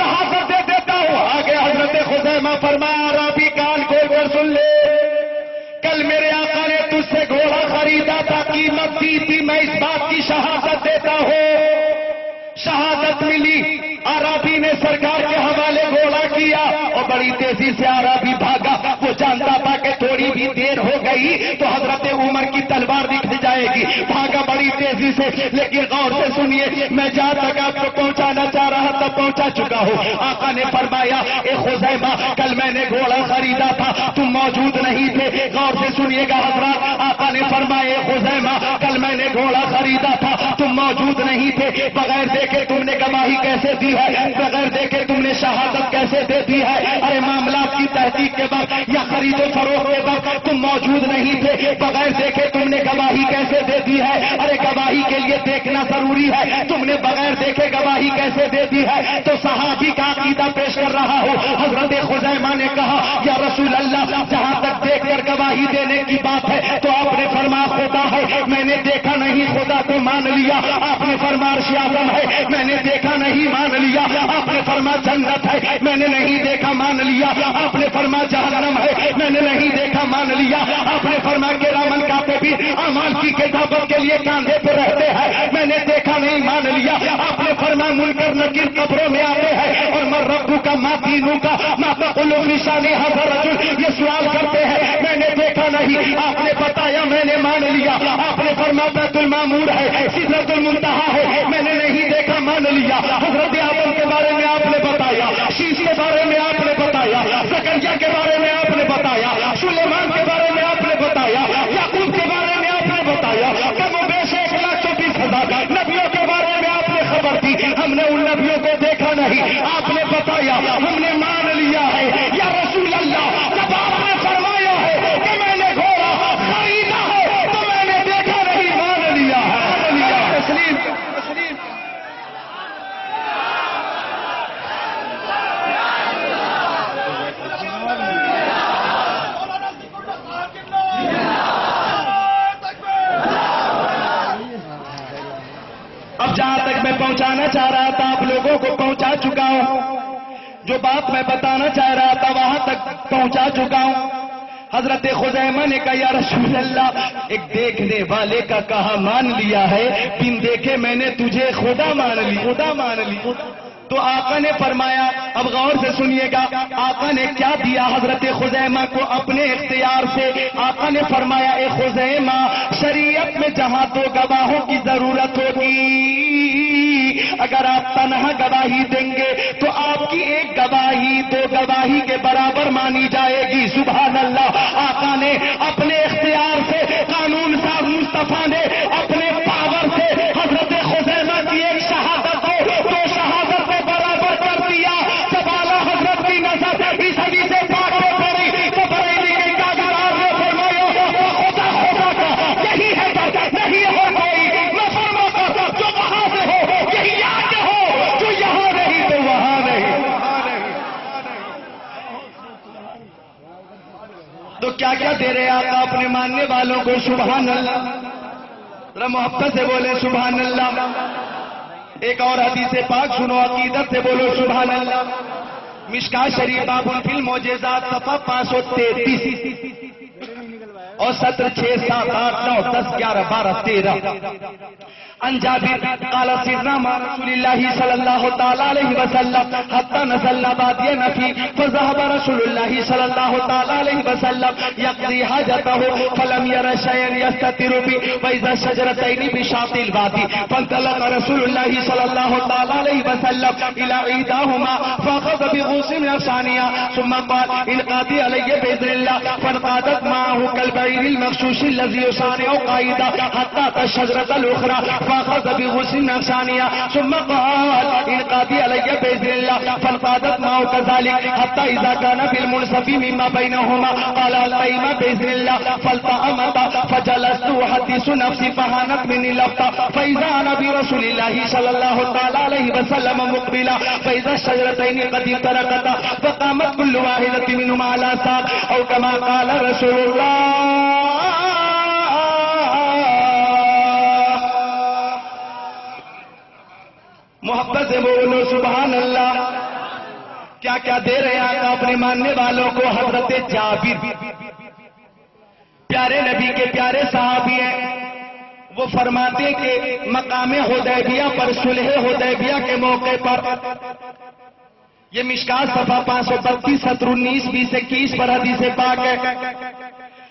شہادت دے دیتا ہوں. آگے حضرت خزیمہ فرمایا عربی کان کھول کر سن لے، کل میرے آقا نے تجھ سے گھوڑا خریدا تھا، قیمت دی تھی، میں اس بات کی شہادت دیتا ہوں. شہادت ملی، عربی نے سرکار کے حوالے گھوڑا کیا اور بڑی تیزی سے عربی بھاگا. وہ جانتا تھا کہ تھوڑی بھی دیر ہو گئی تو حضرت عمر کی تلوار دکھ جائے گی. بھاگا بڑی تیزی سے، لیکن غور سے سنیے، میں جہاں تک آپ کو پہنچانا چاہ رہا تھا پہنچا چکا ہوں. آقا نے فرمایا اے خزیمہ کل میں نے گھوڑا خریدا تھا، تم موجود نہیں تھے. غور سے سنیے گا حضرات، آقا نے فرمایا اے خزیمہ کل میں نے گھوڑا خریدا تھا، تم موجود نہیں تھے. بغیر دیکھے تم نے گواہی کیسے دی ہے؟ بغیر دیکھے تم نے شہادت کیسے دے دی ہے؟ ارے معاملات کی تحقیق کے وقت یا خرید و فروخت کے وقت تم موجود نہیں تھے، بغیر دیکھے تم نے گواہی کیسے دے دی ہے؟ ارے گواہی کے لیے دیکھنا ضروری ہے، تم نے بغیر دیکھے گواہی کیسے دے دی ہے؟ تو صحابی کا عقیدہ پیش کر رہا ہوں. حضرت خزیمہ نے کہا یا رسول اللہ، جہاں تک دیکھ کر گواہی دینے کی بات ہے تو آپ نے فرمایا خدا ہے، میں نے دیکھا نہیں، خدا کو مان لیا. آپ نے فرمایا عرش اعظم ہے، میں نے دیکھا نہیں، مان لیا. آپ نے فرمایا جنت ہے، میں نے نہیں دیکھا، مان لیا. آپ نے فرمایا جہنم ہے، میں نے نہیں دیکھا، مان لیا. آپ نے فرمایا کرامن کاتبین اعمال کی کتابت کے لیے کاندھے پہ رہتے ہیں، میں نے دیکھا نہیں، مان لیا. آپ نے فرمایا منکر نکیر قبروں میں آتے ہیں اور من ربو کا ما دینوں کا ما تقول فی شان ھذا الرجل، یہ سوال کرتے ہیں، میں نے دیکھا نہیں. آپ نے بتایا، میں نے مان لیا. آپ نے فرمایا بیت المعمور ہے، سدرۃ المنتہا ہے، میں نے نہیں دیکھا، مان لیا. حضرت آدم کے بارے میں آپ نے بتایا، شیش کے بارے میں آپ نے بتایا، زکریا کے بارے میں آپ نے بتایا، سلیمان کے بارے میں آپ نے بتایا، یعقوب کے بارے میں آپ نے بتایا. کم و بیش 1,24,000 نبیوں کے بارے میں آپ نے خبر دی. ہم نے ان نبیوں کو دیکھا نہیں، آپ نے بتایا، ہم نے مان لیا ہے. یا رسول اللہ، جب آپ نے فرمایا ہے کہ میں نے گھوڑا خریدا ہے تو میں نے دیکھا نہیں، مان لیا ہے. تسلیم اب جہاں تک میں پہنچانا چاہ رہا تھا آپ لوگوں کو پہنچا چکا ہوں. جو بات میں بتانا چاہ رہا تھا وہاں تک پہنچا چکا ہوں. حضرت خزیمہ نے کہا یا رسول اللہ، ایک دیکھنے والے کا کہا مان لیا ہے، بن دیکھے میں نے تجھے خدا مان لی، خدا مان لی. تو آقا نے فرمایا، اب غور سے سنیے گا، آقا نے کیا دیا حضرت خزیمہ کو اپنے اختیار سے. آقا نے فرمایا اے خزیمہ، شریعت میں جہاں تو گواہوں کی ضرورت ہوگی، اگر آپ تنہا گواہی دیں گے تو آپ کی ایک گواہی 2 گواہی کے برابر مانی جائے گی. سبحان اللہ. آقا نے اپنے اختیار سے، قانون صاحب مصطفیٰ نے اپنے پاور سے حضرت خزیمہ کی ایک شہادت کو 2 شہادت کو برابر کر دیا. جب اعلیٰ حضرت کی نظر اس حدیث پاک پہ پڑی تو بریلی کے کاغذات نے فرمایا خدا خدا کا یہی ہے کہ نہیں ہو کوئی نفرما کا جو وہاں سے ہو، یہی یہاں کے ہو جو یہاں نہیں تو وہاں نہیں. تو کیا کیا دے رہے آقا اپنے ماننے والوں کو؟ سبحان اللہ. ذرا محبت سے بولے سبحان اللہ. ایک اور حدیث پاک سنو، عقیدت سے بولو سبحان اللہ. مشکاہ شریف باب فی المعجزات صفحہ 533 اور سطر 6 7 8 9 10 11 12 13. عن جابر قال سرنا مع رسول الله صلى الله تعالى عليه وسلم حتى نزلنا باديا نفي فذهب رسول الله صلى الله تعالى عليه وسلم يقضي حاجته فلم ير شيئا يستتر به واذا شجرتين بشاطئ الوادي فانطلق رسول الله صلى الله تعالى عليه وسلم الى عيداهما فاخذ بغوص من ثانيه ثم قال القاضي علي باذن الله فانقادت معه كالبعير المغشوش الذي يصارع قائدا حتى اتى الشجره الاخرى فاخذ بغصن ثانية ثم قال القاضي علي باذن الله فانقادت معه كذلك حتى اذا كان في المنصف مما بينهما قال القيم باذن الله فالتأمت فجلست احدث نفسي فهانت مني اللفظة فاذا انا برسول الله صلى الله تعالى عليه وسلم مقبلا فاذا الشجرتين قد افترقتا فقامت كل واحدة منهما على ساق او كما قال رسول الله. محبت سے بولو سبحان اللہ. کیا کیا دے رہے ہیں آقا اپنے ماننے والوں کو؟ حضرت جابر پیارے نبی کے پیارے صحابی ہیں، وہ فرماتے کہ مقام حدیبیہ پر صلح حدیبیہ کے موقع پر، یہ مشکات صفحہ 532 سطر 19 20 21 پر حدیث پاک ہے،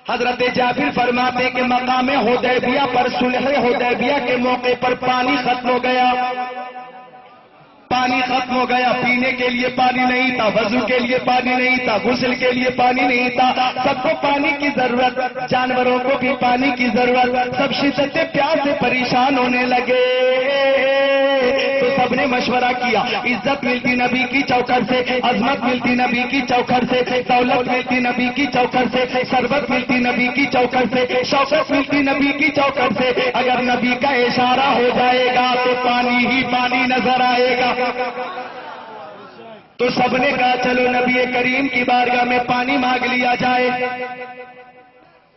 حضرت جابر فرماتے کہ مقام حدیبیہ پر صلح حدیبیہ کے موقع پر پانی ختم ہو گیا، پانی ختم ہو گیا، پینے کے لیے پانی نہیں تھا، وضو کے لیے پانی نہیں تھا، غسل کے لیے پانی نہیں تھا، سب کو پانی کی ضرورت، جانوروں کو بھی پانی کی ضرورت، سب شدت پیاس سے پریشان ہونے لگے، تو سب نے مشورہ کیا، عزت ملتی نبی کی چوکھٹ سے، عظمت ملتی نبی کی چوکھٹ سے، دولت ملتی نبی کی چوکھٹ سے، ثروت ملتی نبی کی چوکھٹ سے، شوکت ملتی نبی کی چوکھٹ سے، اگر نبی کا اشارہ ہو جائے گا تو پانی ہی پانی نظر آئے گا۔ تو سب نے کہا چلو نبی کریم کی بارگاہ میں پانی مانگ لیا جائے۔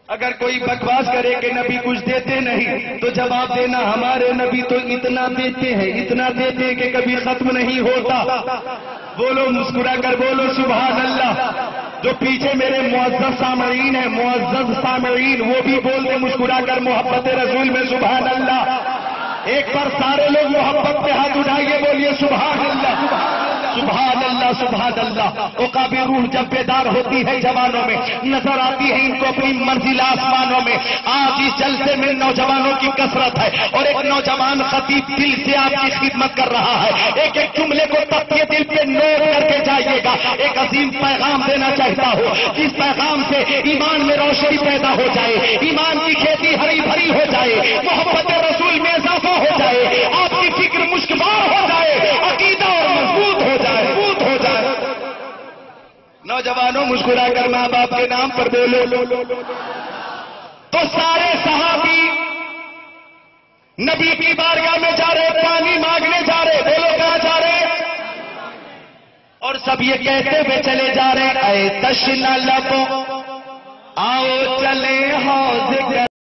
اگر کوئی بکواس کرے کہ نبی کچھ دیتے نہیں تو جواب دینا ہمارے نبی تو اتنا دیتے ہیں، اتنا دیتے ہیں کہ کبھی ختم نہیں ہوتا۔ بولو، مسکرا کر بولو سبحان اللہ۔ جو پیچھے میرے معزز سامعین ہیں، معزز سامعین، وہ بھی بول دیں مسکرا کر محبت رسول میں سبحان اللہ۔ ایک بار سارے لوگ محبت پہ ہاتھ اٹھائیے، بولیے سبحان اللہ، سبحان اللہ، سبحان اللہ۔ عقاب روح جب بیدار ہوتی ہے جوانوں میں، نظر آتی ہے ان کو اپنی منزل آسمانوں میں۔ آج اس جلسے میں نوجوانوں کی کثرت ہے اور ایک نوجوان خطیب دل سے آپ کی خدمت کر رہا ہے، ایک ایک جملے کو تپیے دل پہ نوٹ کر کے جائیے گا۔ ایک عظیم پیغام دینا چاہتا ہوں، جس پیغام سے ایمان میں روشنی پیدا ہو جائے، ایمان کی کھیتی ہری بھری ہو جائے، محبت رسول میں اضافہ ہو جائے، آپ کی فکر مشکبار ہو جائے، عقیدہ اور مضبوط ہو جائے۔ نوجوانوں مسکرا کر ماں باپ کے نام پر بولو۔ تو سارے صحابی نبی کی بارگاہ میں جا رہے، پانی مانگنے جا رہے، بولو کہاں جا رہے؟ اور سب یہ کہتے ہوئے چلے جا رہے، اے تشنہ لبوں آؤ چلے حوض